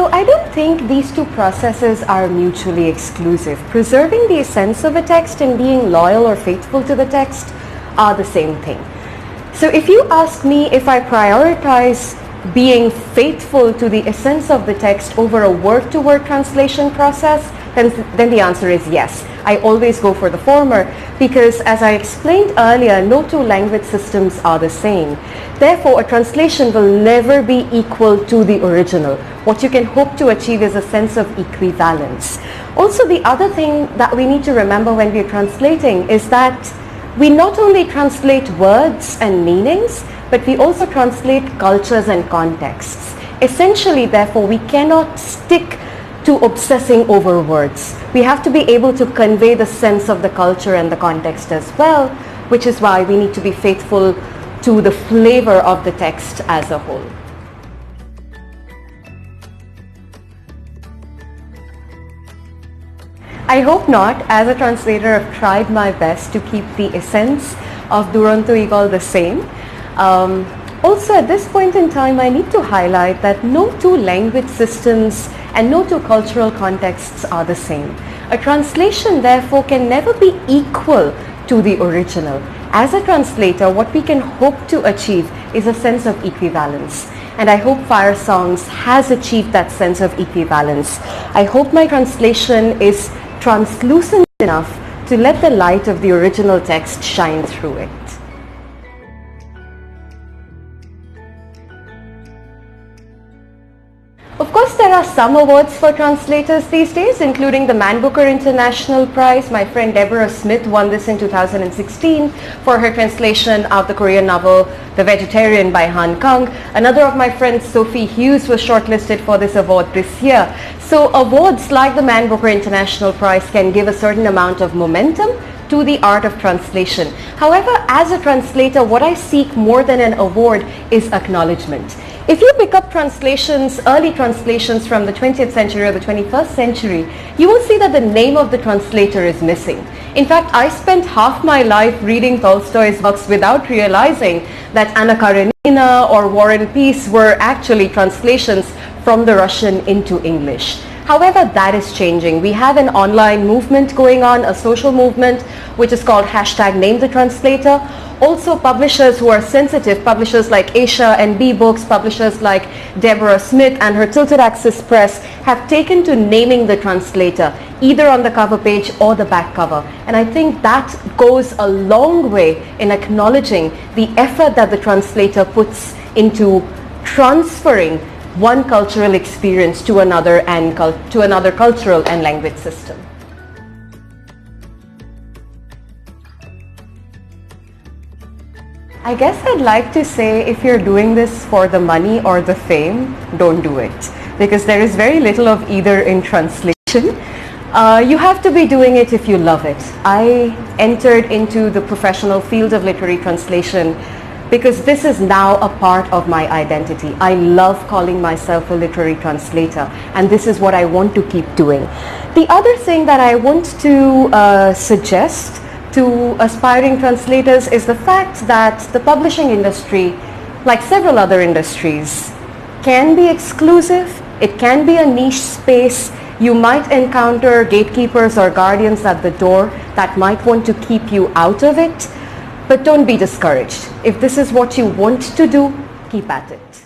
So I don't think these two processes are mutually exclusive. Preserving the essence of a text and being loyal or faithful to the text are the same thing. So if you ask me if I prioritize being faithful to the essence of the text over a word-to-word translation process, then the answer is yes. I always go for the former because, as I explained earlier, no two language systems are the same. Therefore, a translation will never be equal to the original. What you can hope to achieve is a sense of equivalence. Also, the other thing that we need to remember when we are translating is that we not only translate words and meanings, but we also translate cultures and contexts. Essentially, therefore, we cannot stick to obsessing over words. We have to be able to convey the sense of the culture and the context as well, which is why we need to be faithful to the flavor of the text as a whole. I hope not. As a translator, I've tried my best to keep the essence of Duronto Eegawl the same. Also, at this point in time, I need to highlight that no two language systems and no two cultural contexts are the same. A translation, therefore, can never be equal to the original. As a translator, what we can hope to achieve is a sense of equivalence. And I hope Firesongs has achieved that sense of equivalence. I hope my translation is translucent enough to let the light of the original text shine through it. Of course, there are some awards for translators these days, including the Man Booker International Prize. My friend Deborah Smith won this in 2016 for her translation of the Korean novel The Vegetarian by Han Kang. Another of my friends, Sophie Hughes, was shortlisted for this award this year. So awards like the Man Booker International Prize can give a certain amount of momentum to the art of translation. However, as a translator, what I seek more than an award is acknowledgement. If you pick up translations, early translations from the 20th century or the 21st century, you will see that the name of the translator is missing. In fact, I spent half my life reading Tolstoy's books without realizing that Anna Karenina or War and Peace were actually translations from the Russian into English. However, that is changing. We have an online movement going on, a social movement, which is called #NameTheTranslator. Also, publishers who are sensitive, publishers like Esha and B Books, publishers like Deborah Smith and her Tilted Axis Press have taken to naming the translator, either on the cover page or the back cover. And I think that goes a long way in acknowledging the effort that the translator puts into transferring one cultural experience to another and to another cultural and language system. I guess I'd like to say, if you're doing this for the money or the fame, don't do it, because there is very little of either in translation. You have to be doing it if you love it. I entered into the professional field of literary translation because this is now a part of my identity. I love calling myself a literary translator, and this is what I want to keep doing. The other thing that I want to suggest to aspiring translators is the fact that the publishing industry, like several other industries, can be exclusive. It can be a niche space. You might encounter gatekeepers or guardians at the door that might want to keep you out of it. But don't be discouraged. If this is what you want to do, keep at it.